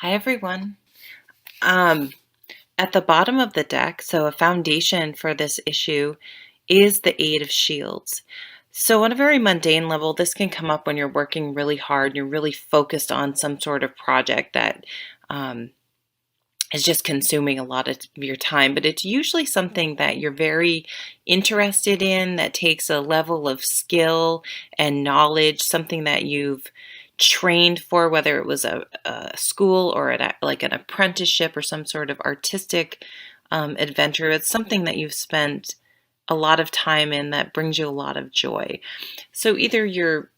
Hi, everyone. Um, at the bottom of the deck, so a foundation for this issue is the Eight of Shields. So, on a very mundane level, this can come up when you're working really hard and you're really focused on some sort of project that um, is just consuming a lot of your time. But it's usually something that you're very interested in, that takes a level of skill and knowledge, something that you've trained for, whether it was a school or like an apprenticeship or some sort of artistic adventure. It's something that you've spent a lot of time in that brings you a lot of joy. So either you're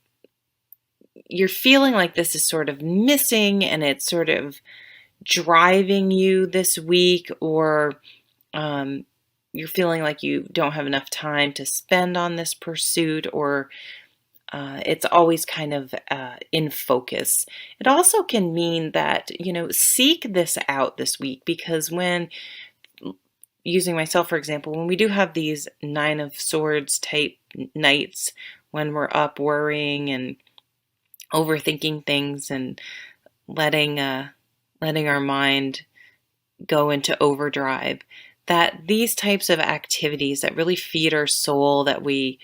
feeling like this is sort of missing and it's sort of driving you this week, or um, you're feeling like you don't have enough time to spend on this pursuit, or it's always kind of in focus. It also can mean that, seek this out this week, because when, using myself for example, when we do have these Nine of Swords type nights, when we're up worrying and overthinking things and letting letting our mind go into overdrive, that these types of activities that really feed our soul, that we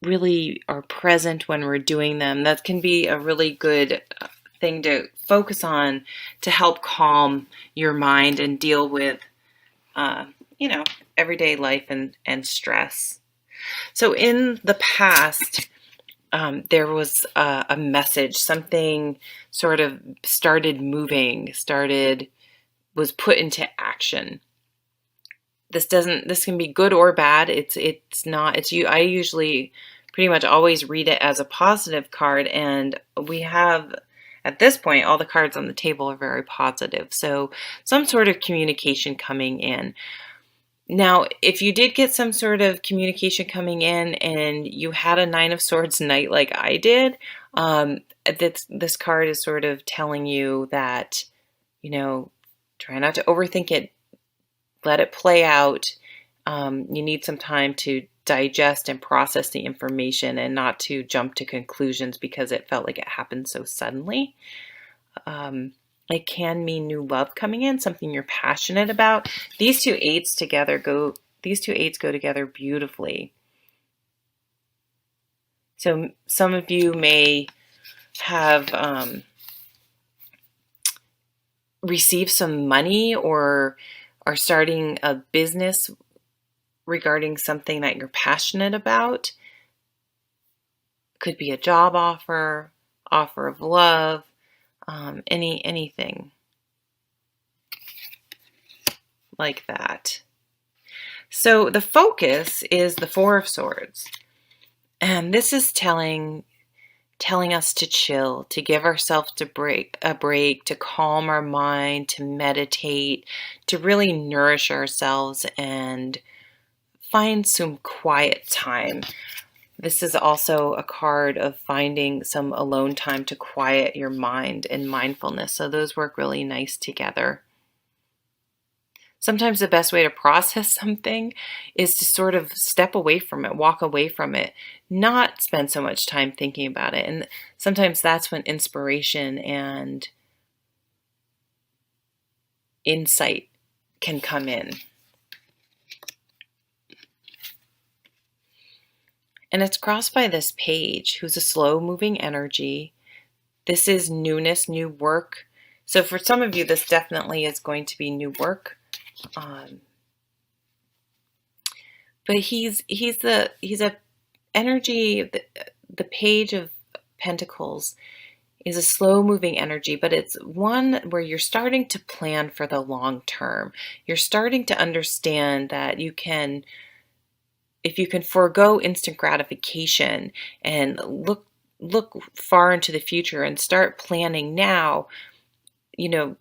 really are present when we're doing them, that can be a really good thing to focus on to help calm your mind and deal with, uh, everyday life and stress. So in the past, there was a message, something sort of started moving, was put into action. This can be good or bad. It's not, it's you. I usually pretty much always read it as a positive card, and we have, at this point, all the cards on the table are very positive. So some sort of communication coming in. Now, if you did get some sort of communication coming in and you had a Nine of Swords night like I did, this card is sort of telling you that, try not to overthink it, let it play out. You need some time to digest and process the information and not to jump to conclusions because it felt like it happened so suddenly. It can mean new love coming in, something you're passionate about. These two eights go together beautifully. So some of you may have received some money or are starting a business regarding something that you're passionate about. Could be a job offer of love, anything like that. So the focus is the Four of Swords. And this is telling us to chill, to give ourselves a break, to calm our mind, to meditate, to really nourish ourselves and find some quiet time. This is also a card of finding some alone time to quiet your mind and mindfulness. So those work really nice together. Sometimes the best way to process something is to sort of step away from it, walk away from it, not spend so much time thinking about it. And sometimes that's when inspiration and insight can come in. And it's crossed by this page, who's a slow moving energy. This is newness, new work. So for some of you, this definitely is going to be new work. But he's a energy. The Page of Pentacles is a slow moving energy, but it's one where you're starting to plan for the long term. You're starting to understand that if you can forego instant gratification and look far into the future and start planning now, you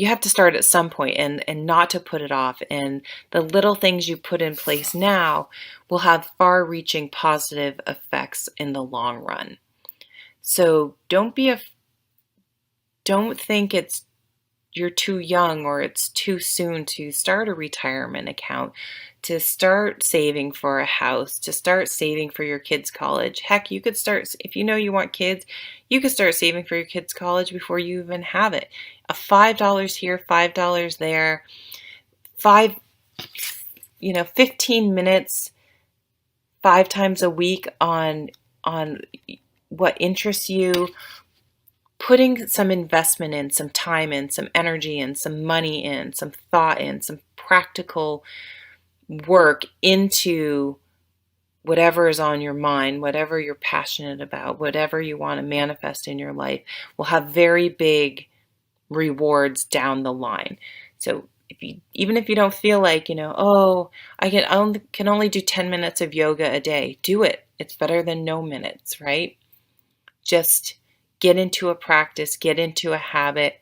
have to start at some point and not to put it off. And the little things you put in place now will have far-reaching positive effects in the long run. So don't think you're too young or it's too soon to start a retirement account, to start saving for a house, to start saving for your kids' college. Heck, you could start, if you know you want kids, you could start saving for your kids' college before you even have it. A $5 here, $5 there, 15 minutes 5 times a week on what interests you, putting some investment in, some time in, some energy in, some money in, some thought in, some practical work into whatever is on your mind, whatever you're passionate about, whatever you want to manifest in your life will have very big rewards down the line. So even if you don't feel like, oh, I can only do 10 minutes of yoga a day, do it. It's better than no minutes, right? Just get into a practice, get into a habit.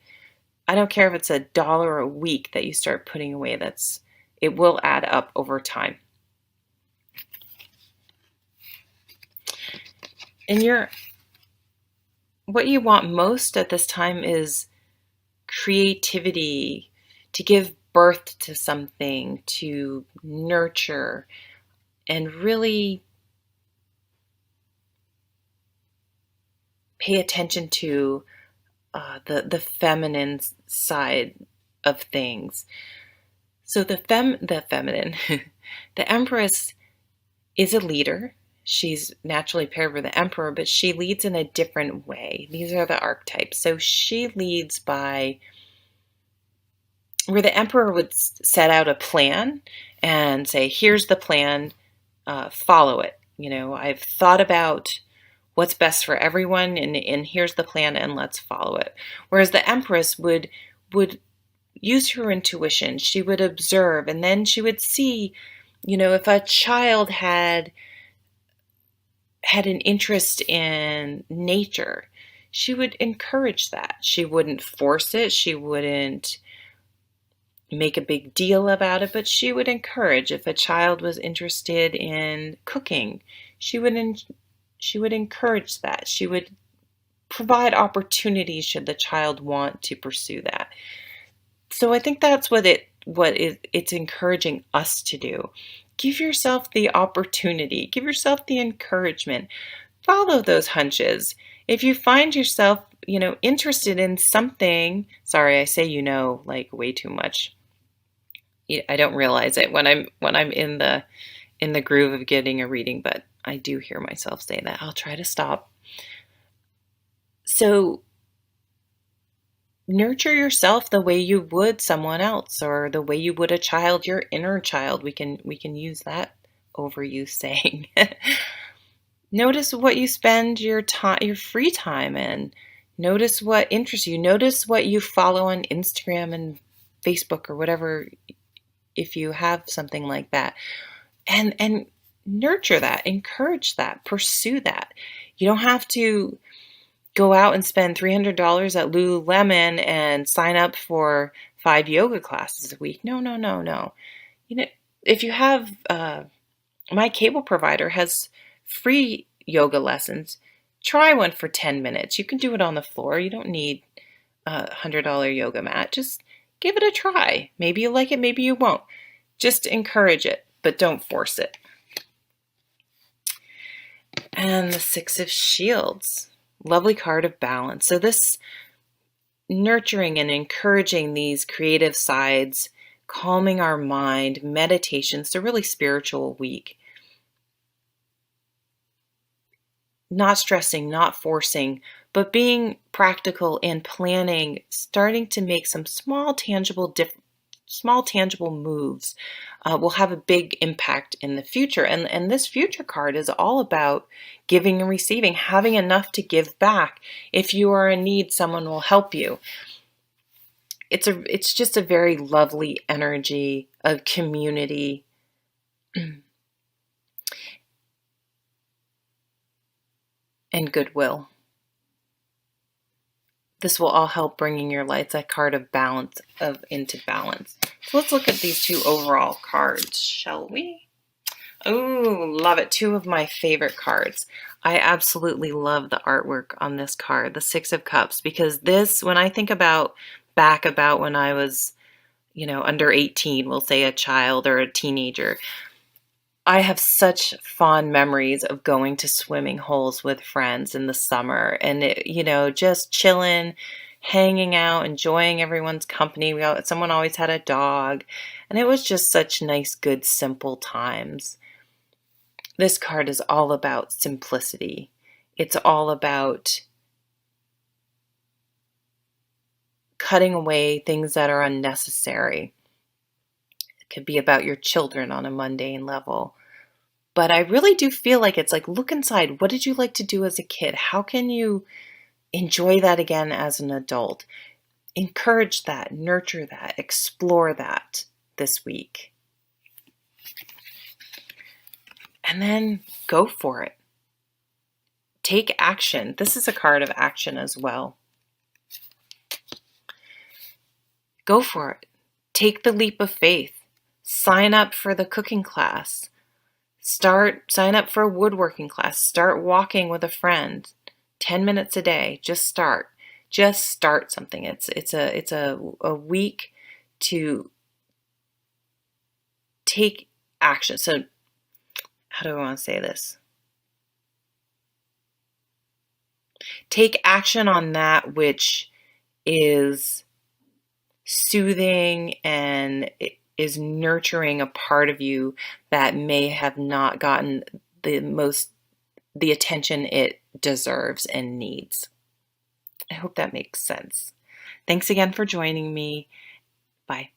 I don't care if it's $1 a week that you start putting away. It will add up over time. And what you want most at this time is creativity, to give birth to something, to nurture, and really pay attention to the feminine side of things. So the feminine, the Empress is a leader. She's naturally paired with the Emperor, but she leads in a different way. These are the archetypes. So she leads by where the Emperor would set out a plan and say, here's the plan, follow it. I've thought about what's best for everyone, and here's the plan, and let's follow it. Whereas the Empress would use her intuition. She would observe, and then she would see, if a child had an interest in nature, she would encourage that. She wouldn't force it. She wouldn't make a big deal about it, but she would encourage. If a child was interested in cooking, she would encourage that. She would provide opportunities should the child want to pursue that. So I think that's what it's encouraging us to do. Give yourself the opportunity. Give yourself the encouragement. Follow those hunches. If you find yourself, interested in something, sorry, I say like way too much. I don't realize it when I'm in the groove of getting a reading, but I do hear myself say that. I'll try to stop. So nurture yourself the way you would someone else, or the way you would a child, your inner child. We can use that overuse saying. Notice what you spend your free time in. Notice what interests you. Notice what you follow on Instagram and Facebook or whatever, if you have something like that. And nurture that, encourage that, pursue that. You don't have to go out and spend $300 at Lululemon and sign up for 5 yoga classes a week. No. If you have, my cable provider has free yoga lessons. Try one for 10 minutes. You can do it on the floor. You don't need a $100 yoga mat. Just give it a try. Maybe you like it, maybe you won't. Just encourage it, but don't force it. And the 6 of Shields. Lovely card of balance. So this nurturing and encouraging these creative sides, calming our mind, meditation. It's a really spiritual week. Not stressing, not forcing, but being practical and planning, starting to make some small tangible moves will have a big impact in the future. And this future card is all about giving and receiving, having enough to give back. If you are in need, someone will help you. It's just a very lovely energy of community. And goodwill. This will all help bringing your life, a card of balance, into balance. So let's look at these 2 overall cards, shall we? Oh, love it. 2 of my favorite cards. I absolutely love the artwork on this card, the 6 of Cups, because this, when I think about back about when I was, under 18, we'll say a child or a teenager. I have such fond memories of going to swimming holes with friends in the summer and just chilling, hanging out, enjoying everyone's company. Someone always had a dog, and it was just such nice, good, simple times. This card is all about simplicity. It's all about cutting away things that are unnecessary. It could be about your children on a mundane level. But I really do feel like it's like, look inside. What did you like to do as a kid? How can you enjoy that again as an adult? Encourage that, nurture that, explore that this week. And then go for it. Take action. This is a card of action as well. Go for it. Take the leap of faith. Sign up for the cooking class. Sign up for a woodworking class. Start walking with a friend. 10 minutes a day. Just start. Just start something. It's a week to take action. So how do I want to say this? Take action on that which is soothing and is nurturing a part of you that may have not gotten the attention it deserves and needs. I hope that makes sense. Thanks again for joining me. Bye.